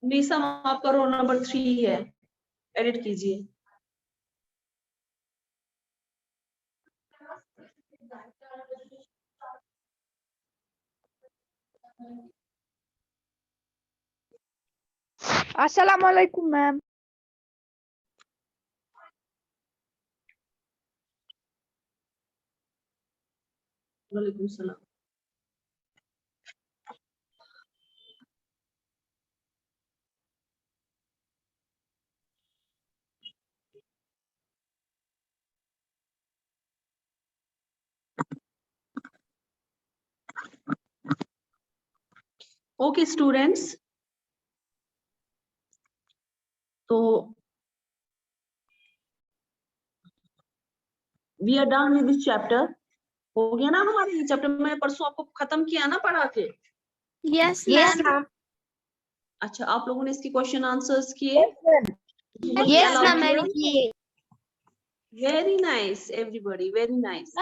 मीसा आपका roll number 3 है, edit कीजिए। अस्सलाम वालेकुम मैम। वालेकुम सलाम। ओके स्टूडेंट्स, तो we are done with this chapter. हो गया ना हमारा ये चैप्टर? मैंने परसों आपको खत्म किया ना पढ़ा के? Yes ma'am. अच्छा, आप लोगों ने इसके क्वेश्चन आंसर्स किए? यस मैम मैंने किए। Very nice everybody, very nice.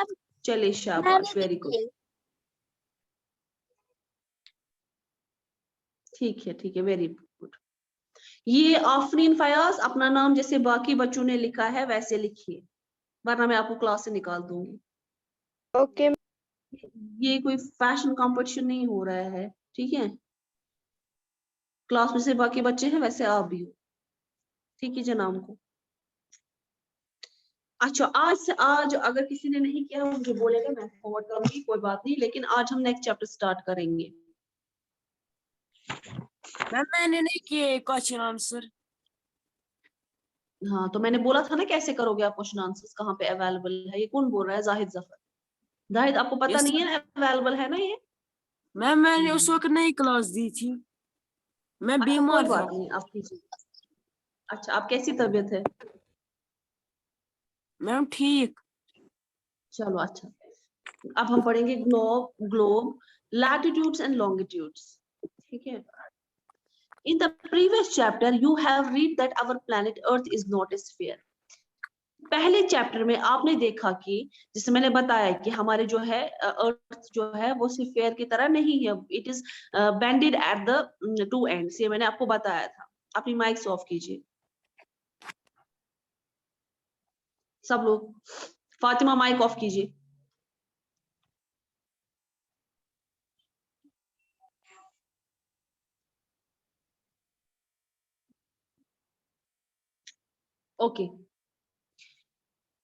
चलिए शाबाश, वेरी गुड। ठीक है, वेरी गुड। ये आफरीन फयाज अपना नाम जैसे बाकी बच्चों ने लिखा है वैसे लिखिए, वरना मैं आपको क्लास से निकाल दूंगी। ओके। ये कोई फैशन कंपटीशन नहीं हो रहा है, ठीक है? क्लास में से बाकी बच्चे हैं वैसे आप भी हो, ठीक है जनाब को। अच्छा, आज अगर किसी ने नहीं किया मुझे बोलेगा, मैं फॉरवर्ड करूंगी, कोई बात नहीं। लेकिन आज हम नेक्स्ट चैप्टर स्टार्ट करेंगे। मैंने नहीं किए क्वेश्चन आंसर। हाँ, तो मैंने बोला था ना कैसे करोगे आप क्वेश्चन आंसर्स, कहाँ पे अवेलेबल है? ये कौन बोल रहा है? जाहिद जफर। जाहिद, आपको पता नहीं है अवेलेबल है ना ये? मैम मैंने उस वक्त नहीं क्लास दी थी, मैं अच्छा, कोई बीमार था। बात नहीं, आप कीजिए। अच्छा, आप कैसी तबीयत है? मैम ठीक। चलो अच्छा, अब हम पढ़ेंगे ग्लोब लैटिट्यूड्स एंड लॉन्गिट्यूड्स, ठीक है? In the previous chapter, you have read that our planet Earth is not a sphere. पहले चैप्टर में आपने देखा कि जिससे मैंने बताया कि हमारे जो है अर्थ जो है वो स्फीयर की तरह नहीं है, it is bended at the two ends. ये मैंने आपको बताया था। अपनी माइक्स ऑफ कीजिए सब लोग। फातिमा माइक ऑफ कीजिए। ओके,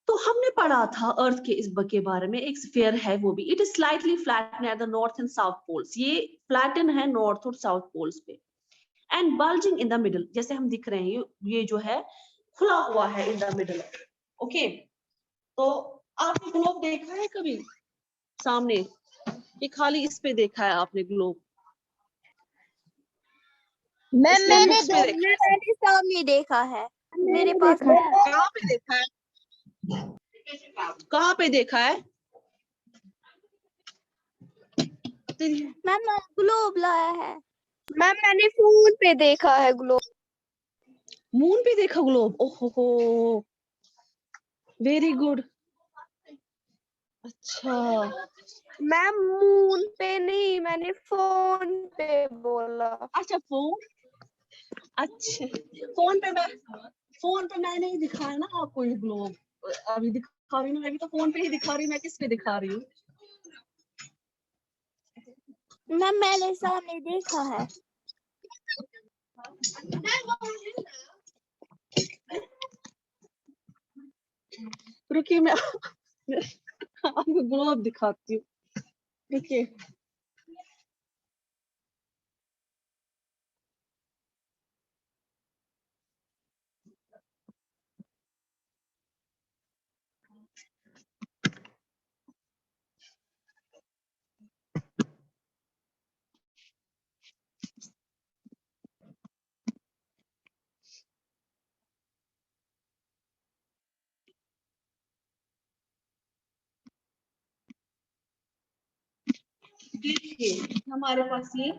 तो हमने पढ़ा था अर्थ के इस के बारे में, एक स्फीयर है वो भी। It is slightly flatten at the north and south poles. ये फ्लैटन है नॉर्थ और साउथ पोल्स पे। And bulging in the middle, जैसे हम दिख रहे हैं, ये जो है खुला हुआ है इन द मिडल। ओके, तो आपने ग्लोब देखा है कभी सामने? ये खाली इस पे देखा है आपने ग्लोब? मैंने सामने देखा है, मेरे पास कहाँ पे देखा है? कहाँ पे देखा है? मैम ग्लोब लाया है। मैम मैंने फोन पे देखा है ग्लोब। मून पे देखा ग्लोब? ओहो, वेरी गुड। अच्छा, मैम मून पे नहीं, मैंने फोन पे बोला। अच्छा फोन, अच्छा फोन पे मैंने ही दिखाया ना आपको ये ग्लोब। अभी दिखा रही हूँ मैं भी, तो फोन पे ही दिखा रही हूँ। मैं किस पे दिखा रही हूँ? मैम मैंने सामने देखा है। रुकिए, मैं आपको ग्लोब दिखाती हूँ, रुकिए। देखिए हमारे पास ये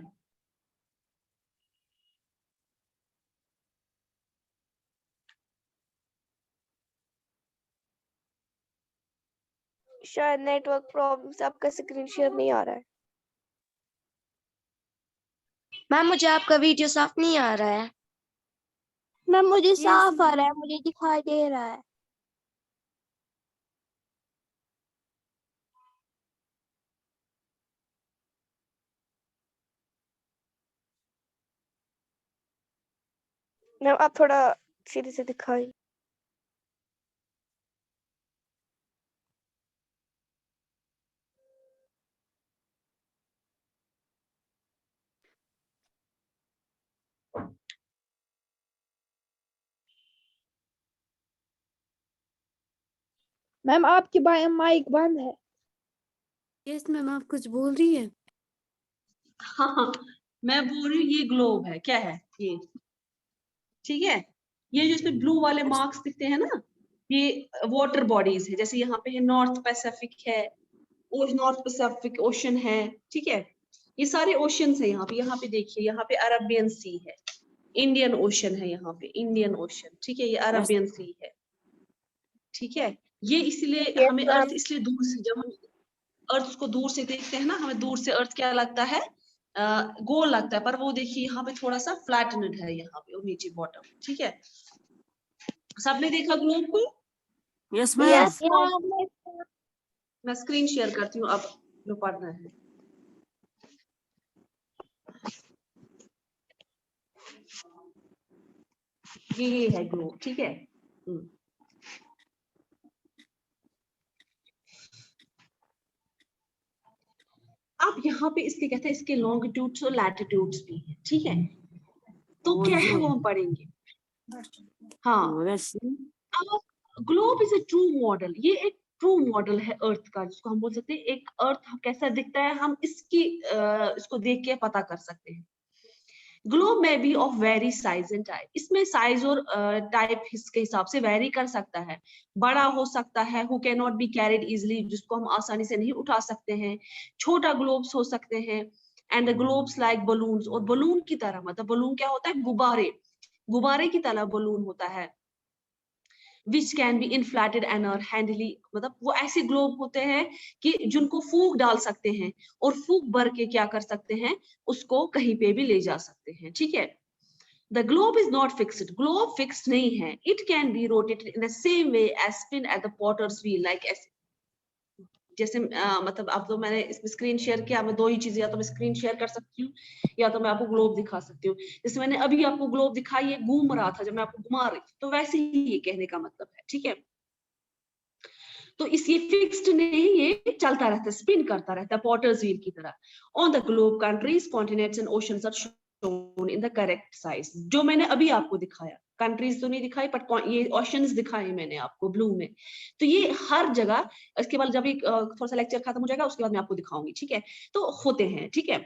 शायद नेटवर्क प्रॉब्लम से आपका स्क्रीन शेयर नहीं आ रहा है। मैम मुझे आपका वीडियो साफ नहीं आ रहा है। मैम मुझे Yes, साफ आ रहा है, मुझे दिखाई दे रहा है। मैम आप थोड़ा सीधे से दिखाई। मैम आपकी माइक बंद है। yes मैम आप कुछ बोल रही है। हाँ, मैं बोल रही हूँ ये ग्लोब है, क्या है ये, ठीक है। ये जो इसमें ब्लू वाले मार्क्स दिखते हैं ना, ये वाटर बॉडीज है। जैसे यहाँ पे है नॉर्थ पैसिफिक है, नॉर्थ पैसिफिक ओशन है, ठीक है। ये सारे ओशंस है यहाँ पे देखिए, यहाँ पे अरबियन सी है, इंडियन ओशन है, यहाँ पे इंडियन ओशन, ठीक है। ये अरबियन सी है, ठीक है। ये इसलिए Yes, हमें अर्थ ma'am. इसलिए दूर से, जब हम अर्थ को दूर से देखते हैं ना, हमें दूर से अर्थ क्या लगता है, गोल लगता है, पर वो देखिए यहाँ पे थोड़ा सा फ्लैटनेड है, यहाँ पे और नीचे बॉटम, ठीक है। सबने देखा ग्लोब को? yes ma'am. Yes, ma'am. मैं स्क्रीन शेयर करती हूँ अब, जो पढ़ना है। ये है ग्लोब, ठीक है। अब यहाँ पे इसके कहते हैं, इसके लॉन्गिट्यूड्स और लैटिट्यूड्स भी है, ठीक है। तो और क्या है ये वो हम पढ़ेंगे। हाँ, वैसे globe is a true model. ये एक ट्रू मॉडल है अर्थ का, जिसको हम बोल सकते हैं एक अर्थ कैसा दिखता है, हम इसको देख के पता कर सकते हैं। ग्लोब में be of vary size and type, इसमें साइज और टाइप के हिसाब से वेरी कर सकता है। बड़ा हो सकता है, who can not be carried easily, जिसको हम आसानी से नहीं उठा सकते हैं। छोटा ग्लोब्स हो सकते हैं, and the globes like balloons, और बलून की तरह, मतलब बलून क्या होता है, गुब्बारे, गुब्बारे की तरह बलून होता है। Which can be inflated and are handily, मतलब वो ऐसे ग्लोब होते हैं कि जिनको फूक डाल सकते हैं, और फूक भर के क्या कर सकते हैं, उसको कहीं पे भी ले जा सकते हैं, ठीक है। The globe is not fixed, globe fixed नहीं है। It can be rotated in the same way as spin at the potter's wheel, like जैसे मतलब अब तो मैंने इसमें स्क्रीन शेयर किया, मैं दो ही चीजें, या तो मैं स्क्रीन शेयर कर सकती हूँ, या तो मैं आपको ग्लोब दिखा सकती हूँ। जैसे मैंने अभी आपको ग्लोब दिखाई, ये घूम रहा था जब मैं आपको घुमा रही थी, तो वैसे ही ये कहने का मतलब है, ठीक है। तो इस ये फिक्स्ड नहीं, ये चलता रहता है, स्पिन करता रहता है पॉटर्स व्हील की तरह। On the globe countries, continents and oceans are shown in the correct size. जो मैंने अभी आपको दिखाया, कंट्रीज तो नहीं दिखाई, बट ये ओशंस दिखाए मैंने आपको ब्लू में। तो ये हर जगह, इसके बाद जब एक थोड़ा सा लेक्चर खत्म हो जाएगा, उसके बाद मैं आपको दिखाऊंगी, ठीक है। तो होते हैं, ठीक है।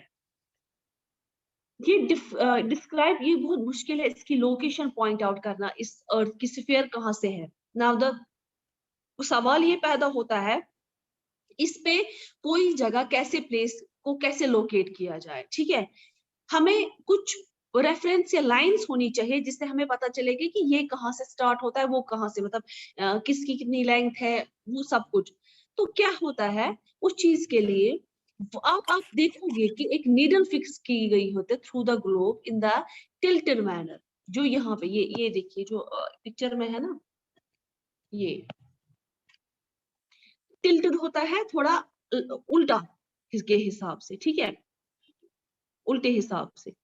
ये डिस्क्राइब, ये बहुत मुश्किल है इसकी लोकेशन पॉइंट आउट करना, इस अर्थ की स्फीयर कहाँ से है। नाउ द सवाल ये पैदा होता है, इस पे कोई जगह कैसे, प्लेस को कैसे लोकेट किया जाए, ठीक है। हमें कुछ रेफरेंस या लाइंस होनी चाहिए, जिससे हमें पता चलेगी कि ये कहाँ से स्टार्ट होता है, वो कहाँ से, मतलब किसकी कितनी लेंथ है, वो सब कुछ। तो क्या होता है उस चीज के लिए, आप देखोगे कि एक नीडल फिक्स की गई होती है through the globe in the tilted manner. जो यहाँ पे ये देखिए, जो पिक्चर में है ना, ये टिल्टेड होता है थोड़ा उल्टा इसके हिसाब से, ठीक है, उल्टे हिसाब से।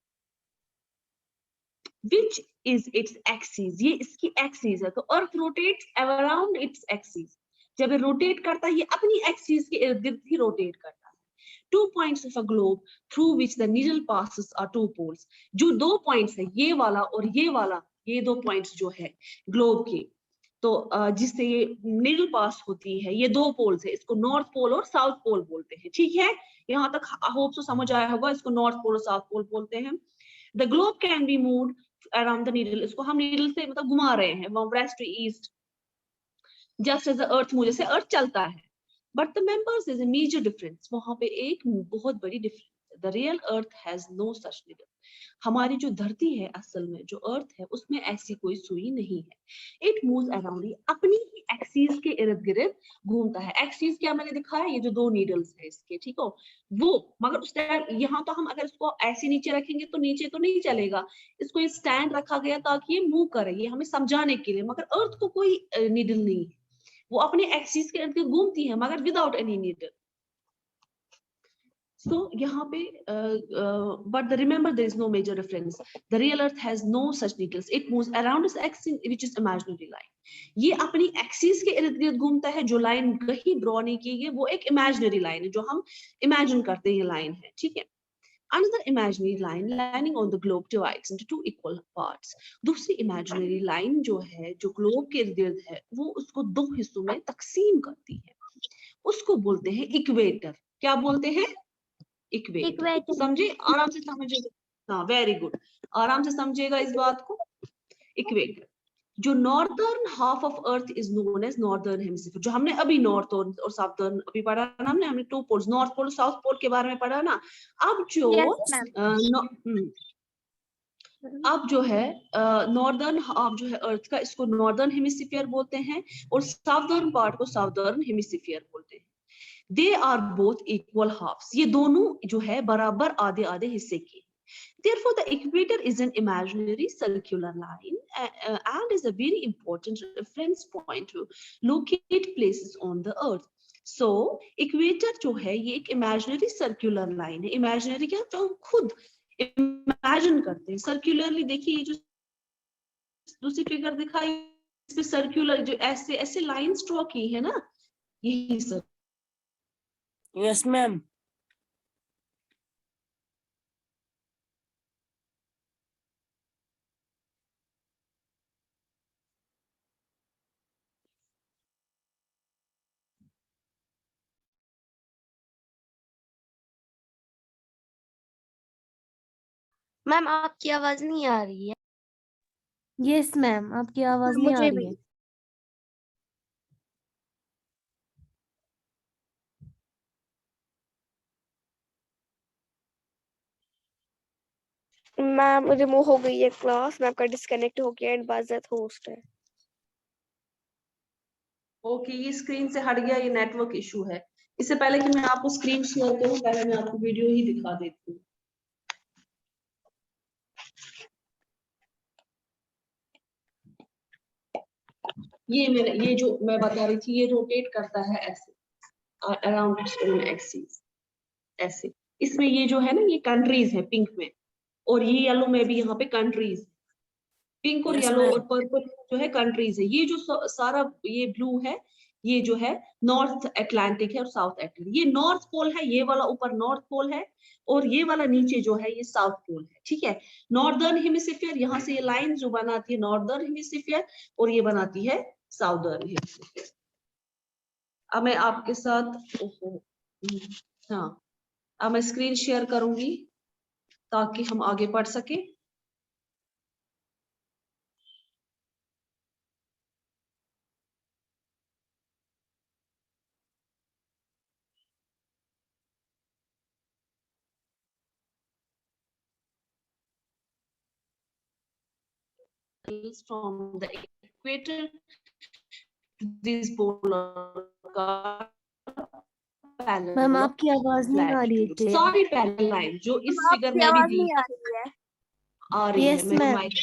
Which is its axis, ये इसकी एक्सिस है। तो अर्थ रोटेट्स अराउंड इट्स एक्सिस, जब ये रोटेट करता है, ये अपनी एक्सिस के इर्द गिर्द ही रोटेट करता है। 2 points of a globe through which the needle passes are 2 poles, जो 2 points है, ये वाला और ये वाला, ये 2 points जो है ग्लोब के, तो जिससे ये नीडल पास होती है, ये 2 पोल्स है, इसको नॉर्थ पोल और साउथ पोल बोलते हैं, ठीक है। यहाँ तक होप सो समझ आया होगा, इसको नॉर्थ पोल और साउथ पोल बोलते हैं। The globe can be moved around the needle, इसको हम नीडल से मतलब घुमा रहे हैं, west to east, just as the earth move, जैसे अर्थ चलता है। But the members is a major difference, वहां पे एक बहुत बड़ी डिफरेंस बोलते हैं। The real earth has no such needle. हमारी जो धरती है असल में जो अर्थ है उसमें ऐसी कोई सुई नहीं है। इट मूव्स अराउंड, अपनी ही एक्सिस के इर्द गिर्द घूमता है। एक्सिस क्या मैंने दिखाया, ये जो दो नीडल्स है इसके, ठीक हो वो, मगर उस टाइम यहाँ तो हम अगर इसको ऐसे नीचे रखेंगे तो नीचे तो नहीं चलेगा, इसको ये स्टैंड रखा गया ताकि ये मूव करे, ये हमें समझाने के लिए। मगर अर्थ को कोई नीडल नहीं है, वो अपने एक्सिस के इर्द गिर्द घूमती है मगर विदाउट एनी नीडल। So यहाँ पे but remember there is no major reference. The real earth has no such needles. It moves around its axis which is imaginary line. ये अपनी एक्सिस के इर्द गिर्द घूमता है। जो लाइन कहीं ड्रॉ नहीं की गई वो एक इमेजिनरी लाइन है, जो हम इमेजिन करते हैं ये लाइन है, ठीक है। Another imaginary line landing on the globe divides into two equal parts. दूसरी imaginary line जो है, जो ग्लोब के इर्द गिर्द है, वो उसको दो हिस्सों में तकसीम करती है। उसको बोलते हैं इक्वेटर। क्या बोलते हैं? इक्वेटर। Equator. समझे? आराम से समझिएगा। हाँ, वेरी गुड, आराम से समझिएगा इस बात को। इक्वेटर, जो northern half of earth is known as northern hemisphere. जो हमने अभी नॉर्थ और साउथर्न अभी पढ़ा ना, हमने two poles, north pole south pole के बारे में पढ़ा ना। अब जो Yes, ma'am. अब जो है नॉर्दर्न हाफ जो है अर्थ का, इसको नॉर्दर्न हेमिस्फीयर बोलते हैं और साउदर्न पार्ट को साउदर्न हेमिस्फीयर बोलते हैं। They are both equal halves, ये दोनों जो है बराबर आधे आधे हिस्से के। Therefore, the equator is an imaginary circular line and is a very important reference point to locate places on the earth. So, equator जो है ये एक imaginary circular line है। Imaginary क्या, जो हम खुद imagine करते हैं। Circularly देखिए, ये जो दूसरी फिगर दिखाई, इस पे circular जो ऐसे ऐसे लाइंस ड्रॉ की है ना, यही सब। Yes, ma'am. मैम आपकी आवाज नहीं आ रही है। यस मैम, आपकी आवाज नहीं आ मुझे रही भी। है। मैम रिमूव हो गई है क्लास, मैं आपका डिस्कनेक्ट हो गया एंड बाज़त होस्ट है। ओके, ये स्क्रीन से हट गया, ये नेटवर्क इशू है। इससे पहले कि मैं आपको स्क्रीन शेयर करूं, पहले मैं आपको वीडियो ही दिखा देती हूँ। ये जो मैं बता रही थी, ये रोटेट करता है ऐसे अराउंड इट्स ओन एक्सिस, ऐसे। इसमें ये जो है ना, ये कंट्रीज है पिंक में, और ये येलो में भी यहाँ पे कंट्रीज, पिंक और Yes, येलो ma'am. और पर्पल जो है कंट्रीज है। ये जो सारा ये ब्लू है, ये जो है नॉर्थ अटलांटिक है और साउथ अटलांटिक। ये नॉर्थ पोल है, ये वाला ऊपर नॉर्थ पोल है, और ये वाला नीचे जो है ये साउथ पोल है, ठीक है। नॉर्दर्न हेमिस्फीयर, यहाँ से ये लाइन जो बनाती है नॉर्दर्न हेमिस्फीयर, और ये बनाती है साउदर्न हेमिस्फीयर। अब मैं आपके साथ हाँ, अब मैं स्क्रीन शेयर करूंगी ताकि हम आगे बढ़ सके। From the equator to these polar parallel ma'am आपकी आवाज नहीं आ रही है latitudes, क्लियर। सारी पैरेलल लाइन जो इस फिगर आपकी में भी आवाज दी नहीं आ रही है। आ रही Yes, है। मेरे ma'am. माइक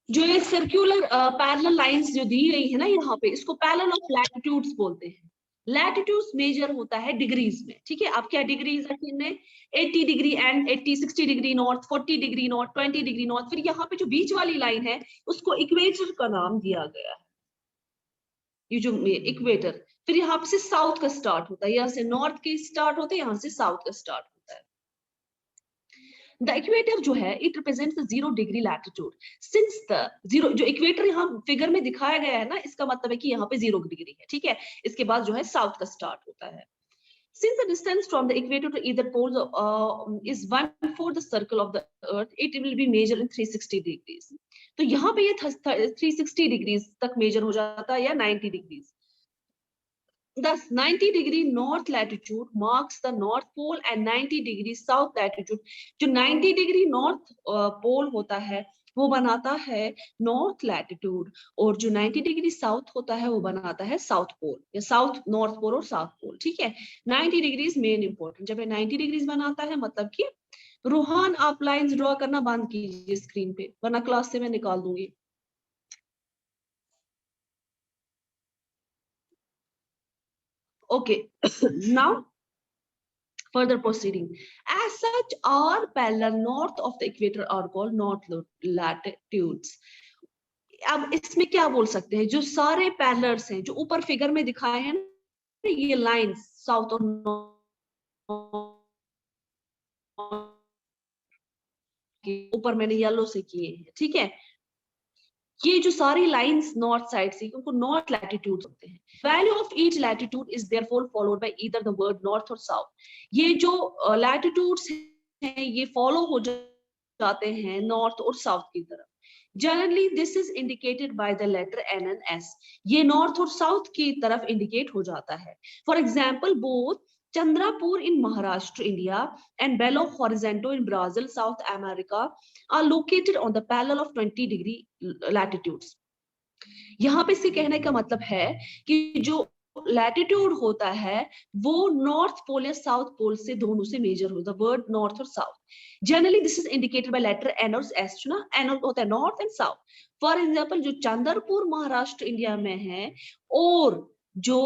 जो ये सर्कुलर पैरेलल लाइंस जो दी गई है ना यहाँ पे, इसको पैरेलल ऑफ लैटिट्यूड्स बोलते हैं। लैटिट्यूड्स मेजर होता है डिग्रीज में, ठीक है। आप क्या डिग्रीज रखी ने, 80 degree and 80, 60 degree north, 40 degree north, 20 degree north. फिर यहाँ पे जो बीच वाली लाइन है उसको इक्वेटर का नाम दिया गया है, ये जो इक्वेटर। फिर यहाँ से साउथ का स्टार्ट होता है, यहाँ से नॉर्थ के स्टार्ट होते हैं, यहाँ से साउथ का स्टार्ट होता है। द इक्वेटर जो है it represents the 0 degree latitude. Since the 0 जो इक्वेटर यहाँ फिगर में दिखाया गया है ना, इसका मतलब है कि यहाँ पे 0 डिग्री है, ठीक है। इसके बाद जो है साउथ का स्टार्ट होता है। Since the distance from the equator to either pole is 1/4 the circle of the earth, it will be measured in 360 degrees. तो यहाँ पे ये 360 डिग्रीज तक मेजर हो जाता है, या 90 degrees. Thus 90 degree north latitude marks the north pole and 90 degree south latitude, जो 90 degree north pole होता है वो बनाता है नॉर्थ लैटिट्यूड, और जो 90 डिग्री साउथ होता है वो बनाता है साउथ पोल या साउथ नॉर्थ पोल और साउथ पोल। ठीक है, 90 डिग्रीज मेन इंपॉर्टेंट, जब ये 90 डिग्रीज बनाता है मतलब कि रूहान आप लाइंस ड्रॉ करना बंद कीजिए स्क्रीन पे, वरना क्लास से मैं निकाल दूंगी। Okay, now further proceeding. As such, all parallel north of the equator are called north latitudes. अब इसमें क्या बोल सकते हैं, जो सारे पैरेलल्स हैं जो ऊपर फिगर में दिखाए हैं ना, ये लाइंस साउथ और ऊपर मैंने येलो से किए हैं। ठीक है, ये जो सारी लाइंस नॉर्थ साइड से, उनको नॉर्थ लैटिट्यूड होते हैं। Value of each latitude is therefore followed by either the word north और साउथ। ये जो लैटिट्यूड्स हैं ये फॉलो हो जाते हैं नॉर्थ और साउथ की तरफ। Generally this is indicated by the letter N and S. ये नॉर्थ और साउथ की तरफ इंडिकेट हो जाता है। For example, both Chandrapur in Maharashtra, India, and Belo Horizonte in Brazil, South America, are located on the parallel of 20 degree latitudes. यहाँ पे इससे कहने का मतलब है कि जो लैटिट्यूड होता है वो नॉर्थ पोल या साउथ पोल से दोनों से मेजर होता है, वर्ड नॉर्थ और south. Generally this is indicated by letter N और एस, ना एन होता है north and south. For example, जो चंद्रपुर महाराष्ट्र इंडिया में है और जो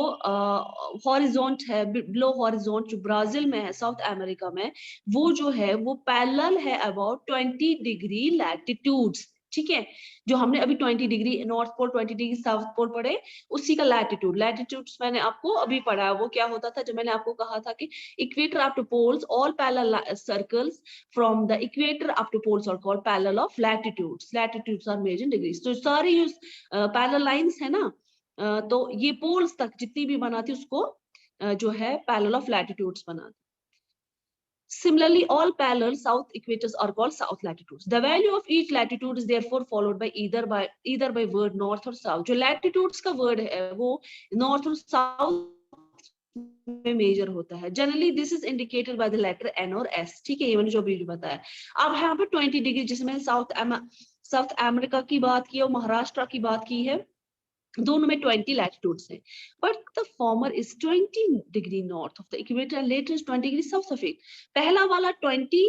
हॉरिजॉन्ट है, बिलो हॉरिजॉन्ट जो ब्राजील में है साउथ अमेरिका में, वो जो है वो पैरेलल है अबाउट 20 डिग्री लैटिट्यूड्स। ठीक है, जो हमने अभी 20 degree north pole 20 degree south pole पढ़े, उसी का लैटिट्यूड। लैटिट्यूड्स मैंने आपको अभी पढ़ा, वो क्या होता था जब मैंने आपको कहा था कि equator up to poles all parallel circles from the equator up to poles are called parallel of latitudes. Latitudes are measured in degrees. तो सारी जो पैरेलल लाइंस है ना, तो ये पोल्स तक जितनी भी बनाती उसको जो है पैरेलल ऑफ लैटिट्यूड्स बनाती। Similarly, all parallel south equators are called south latitudes. The value of each latitude is therefore followed by either by word north or south. जो latitudes का word है वो north और south में major होता है। Generally this is indicated by the letter N और S। ठीक है, ये मैंने जो भी बताया। अब यहाँ पे 20 डिग्री, जिसमें साउथ अमेरिका की बात की और महाराष्ट्र की बात की है, दोनों में 20 लैटिट्यूड्स हैं, but the former is 20 degree north of the equator and later is 20 degree south of it. पहला वाला 20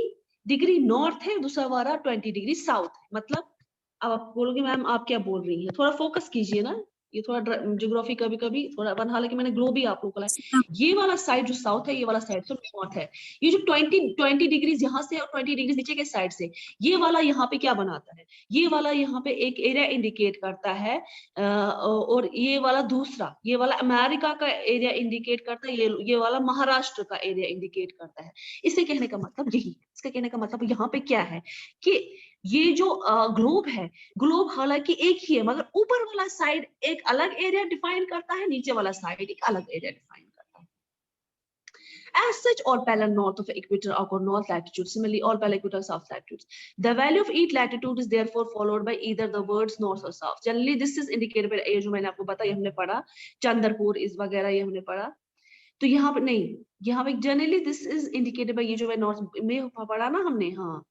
डिग्री नॉर्थ है, दूसरा वाला 20 डिग्री साउथ है। मतलब अब आप बोलोगे मैम आप क्या बोल रही हैं, थोड़ा फोकस कीजिए ना, ये थोड़ा ज्योग्राफी कभी कभी थोड़ा हालांकि मैंने ग्लोब ही आप लोगों को लाया। ये वाला साइड जो साउथ है, ये वाला साइड तो नॉर्थ है। ये जो 20 डिग्रीज यहाँ से और 20 डिग्रीज नीचे के साइड से, ये वाला यहाँ पे क्या बनाता है, ये वाला यहाँ पे एक एरिया इंडिकेट करता है, और ये वाला दूसरा, ये वाला अमेरिका का एरिया इंडिकेट करता है, ये वाला महाराष्ट्र का एरिया इंडिकेट करता है। इससे कहने का मतलब यही, इसका कहने का मतलब यहाँ पे क्या है कि ये जो ग्लोब है, ग्लोब हालांकि एक ही है, मगर ऊपर वाला साइड एक अलग एरिया डिफाइन करता है, नीचे वाला साइड एक अलग एरिया डिफाइन करता है। As such, all parallel north of equator are called north latitudes. Similarly, all parallel equator are south latitudes. The value of each latitude is therefore followed by either the words north or south. Generally, this is indicated by ये जो मैंने आपको बताया, ये हमने पढ़ा, चंद्रपुर इस वगैरह ये हमने पढ़ा। तो यहाँ पे नहीं, यहाँ पे generally this is indicated by ये जो नॉर्थ में पढ़ा ना हमने, हाँ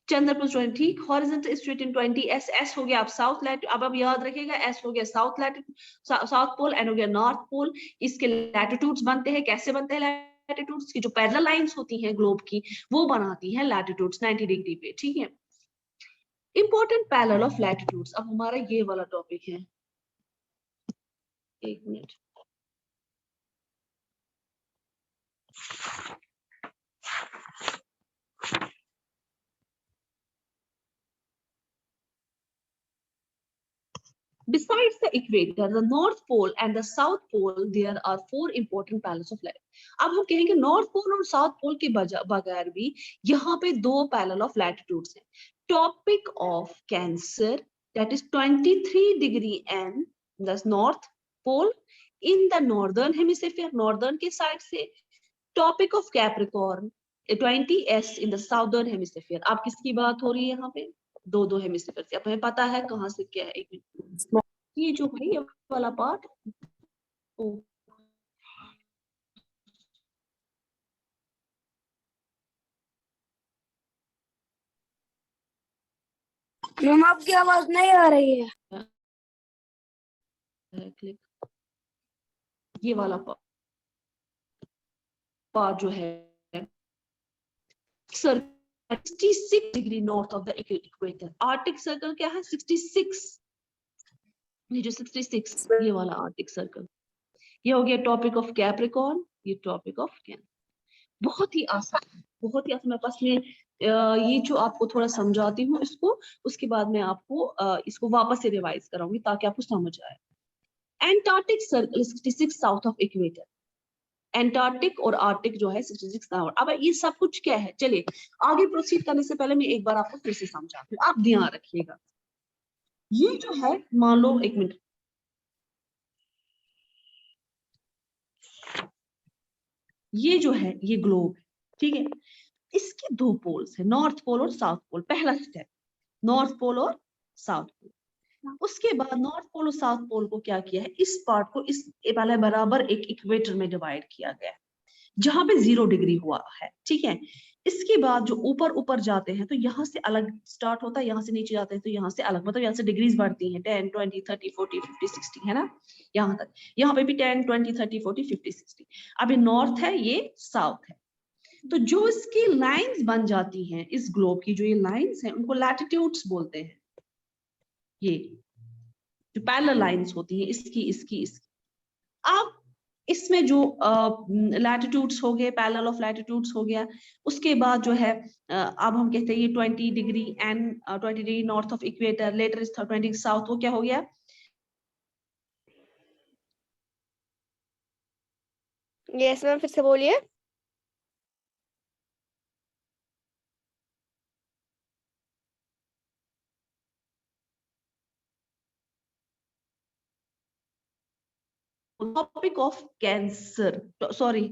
Chandrapur 20, horizontal is 20, S S हो गया आप साउथ लैटिट्यूड। अब याद रखिएगा, एस हो गया south latitude south pole, N हो गया नॉर्थ पोल। इसके लैटिट्यूड्स बनते हैं, कैसे बनते हैं लैटिट्यूड्स की, जो पैरेलल लाइंस होती हैं ग्लोब की वो बनाती हैं लैटिट्यूड्स 90 डिग्री पे। ठीक है, इंपॉर्टेंट पैरेलल ऑफ लैटिट्यूड्स। अब हमारा ये वाला टॉपिक है, एक minute, Besides the equator, the North Pole and the South Pole, there are 4 important parallels of latitude. अब हम कहेंगे नॉर्थ पोल और साउथ पोल के बगैर भी यहाँ पे 2 पैरेलल ऑफ लैटिट्यूड्स हैं। Topic of cancer, that is 23 degree N, the North Pole in the northern hemisphere, northern के साइड से। Topic of Capricorn 20S in the southern hemisphere। आप किसकी बात हो रही है यहाँ पे, दो हेमिस्फीयर से। अब हमें पता है कहाँ से क्या है, एक ये जो है ये वाला पार्ट मैम आपकी आवाज नहीं आ रही है। क्लिक, ये वाला पार्ट जो है circle 66 degree north of the equator. Arctic circle क्या है? 66। ये जो 66, ये वाला आर्टिक सर्कल, ये हो गया टॉपिक ऑफ कैप्रिकॉर्न, ये टॉपिक ऑफ कैंसर। बहुत ही आसान, बहुत ही आसान। मेरे पास में ये जो आपको थोड़ा समझाती हूँ इसको, उसके बाद मैं आपको इसको वापस से रिवाइज कराऊंगी ताकि आपको समझ आए। Antarctic circle 66 south of equator. Antarctic और आर्टिक जो है 66 साउथ। अब ये सब कुछ क्या है? चलिए आगे प्रोसीड करने से पहले मैं एक बार आपको फिर से समझाती हूँ, आप ध्यान रखिएगा। ये जो है, मान लो, एक मिनट, ये जो है ये ग्लोब है, ठीक है। इसके दो पोल्स है, नॉर्थ पोल और साउथ पोल। पहला स्टेप नॉर्थ पोल और साउथ पोल। उसके बाद नॉर्थ पोल और साउथ पोल को क्या किया है, इस पार्ट को इस वाले बराबर एक इक्वेटर में डिवाइड किया गया है जहां पे 0 डिग्री हुआ है, ठीक है। इसके बाद जो ऊपर ऊपर जाते हैं तो यहाँ से अलग स्टार्ट होता है, यहाँ से नीचे जाते हैं तो यहाँ से अलग, मतलब यहाँ से डिग्रीज बढ़ती हैं 10, 20, 30, 40, 50, 60, है ना, यहाँ तक। यहाँ पे भी 10, 20, 30, 40, 50, 60। अब ये नॉर्थ है, ये साउथ है। तो जो इसकी लाइंस बन जाती हैं इस ग्लोब की, जो ये लाइंस हैं उनको लैटिट्यूड्स बोलते हैं। ये जो पैरेलल लाइंस होती हैं, इसकी। अब इसमें जो लैटिट्यूड्स हो गए, पैरेलल ऑफ लैटिट्यूड्स हो गया, उसके बाद जो है अब हम कहते हैं ये 20 degree and 20 degree north of equator, letter is 20 south, वो क्या हो गया? यस मैम, फिर से बोलिए। Topic of cancer, sorry,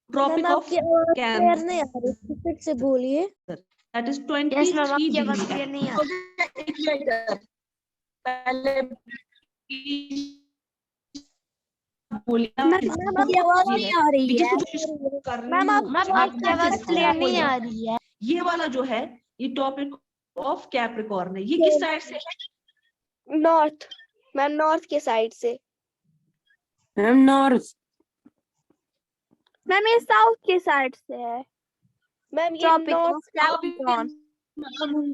topic of cancer, नहीं आ रही, फिर से बोलिए। दैट इज 23 यस मैम, आपकी आवाज डिग्री। क्लियर नहीं आ रही। पहले मैम आपकी आवाज नहीं आ रही है। मैम आपकी आवाज क्लियर नहीं आ रही है। ये वाला जो है ये टॉपिक ऑफ कैप्रिकॉर्न है। ये किस साइड से है? नॉर्थ, मैम नॉर्थ के साइड से। Ma'am north. मैम ये साउथ के साइड से है। मैम ये नॉर्थ कैप्रिकॉर्न।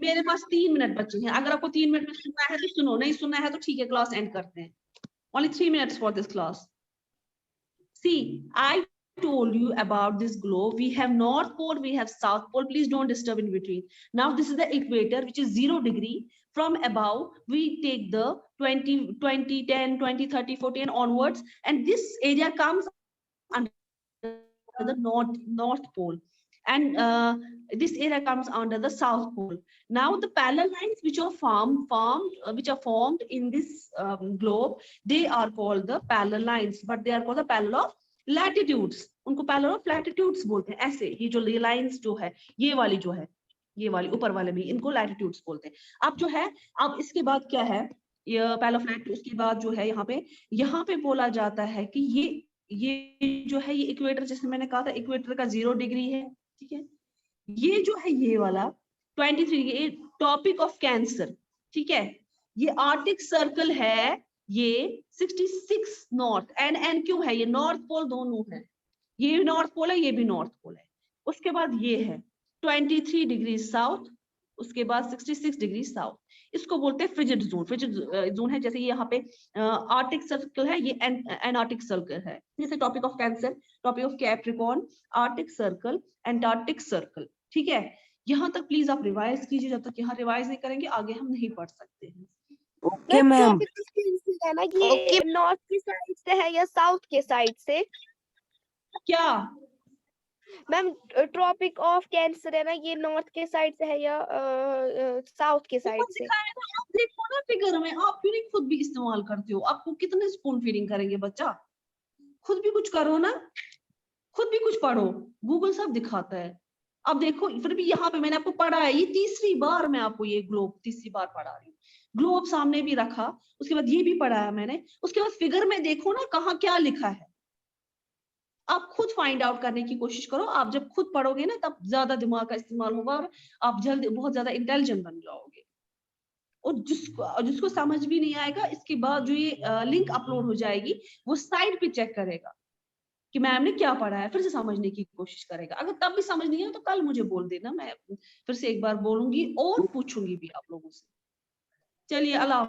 मेरे पास 3 मिनट बचे हैं, अगर आपको 3 मिनट में सुनना है तो सुनो, नहीं सुनना है तो ठीक है, क्लास एंड करते हैं। Only 3 minutes for this class. See, I told you about this globe. We have North Pole, we have South Pole. Please don't disturb in between. Now this is the equator, which is 0 degree. From above, we take the 20, 20, 10, 20, 30, 40 and onwards. And this area comes under the North Pole. And this area comes under the South Pole. Now the parallel lines which are formed in this globe, they are called the parallel lines, but they are called the parallel of latitudes. उनको parallel of latitudes बोलते हैं। ऐसे ये जो lines जो है, ये वाली जो है, ये वाली ऊपर वाले भी, इनको latitudes बोलते हैं। अब जो है, अब इसके बाद क्या है, ये parallel of latitudes के बाद जो है यहाँ पे बोला जाता है कि ये जो है, ये इक्वेटर, जैसे मैंने कहा था इक्वेटर का 0 डिग्री है, ठीक है। ये जो है ये वाला 23, ये टॉपिक ऑफ कैंसर, ठीक है। ये आर्टिक सर्कल है, ये 66 नॉर्थ। एन क्यों है? ये नॉर्थ पोल दोनों है, ये नॉर्थ पोल है, ये भी नॉर्थ पोल है। उसके बाद ये है 23 डिग्री साउथ, उसके बाद 66 डिग्री साउथ। इसको बोलते हैं फ्रिजिड जोन। फ्रिजिड जोन है, जैसे ये यहाँ पे आर्टिक सर्कल है, ये एंटार्क्टिक सर्कल है। जैसे topic of cancer, topic of Capricorn, Arctic circle, Antarctic circle, ठीक है। यहाँ तक प्लीज आप रिवाइज कीजिए, जब तक यहाँ रिवाइज नहीं करेंगे आगे हम नहीं पढ़ सकते हैं। Okay ma'am. है ना, ये नॉर्थ की साइड से है या साउथ के साइड से? क्या मैम ट्रॉपिक ऑफ कैंसर है ना, ये नॉर्थ के साइड से है या साउथ के साइड से? आप देखो ना फिगर में, आप क्यों नहीं खुद भी इस्तेमाल करते हो? आपको कितने स्पून फीडिंग करेंगे बच्चा? खुद भी कुछ करो ना, खुद भी कुछ पढ़ो, गूगल सब दिखाता है। अब देखो, फिर भी यहाँ पे मैंने आपको पढ़ा है, ये तीसरी बार मैं आपको ये ग्लोब तीसरी बार पढ़ा रही हूँ। ग्लोब सामने भी रखा, उसके बाद ये भी पढ़ाया मैंने, उसके बाद फिगर में देखो ना कहाँ क्या लिखा है। आप खुद फाइंड आउट करने की कोशिश करो। आप जब खुद पढ़ोगे ना तब ज्यादा दिमाग का इस्तेमाल होगा और आप जल्द बहुत ज्यादा इंटेलिजेंट बन जाओगे। और जिसको समझ भी नहीं आएगा, इसके बाद जो ये लिंक अपलोड हो जाएगी वो साइड पे चेक करेगा कि मैम ने क्या पढ़ा है, फिर से समझने की कोशिश करेगा। अगर तब भी समझ नहीं आया तो कल मुझे बोल देना, मैं फिर से एक बार बोलूंगी और पूछूंगी भी आप लोगों से। चलिए, अल्लाह।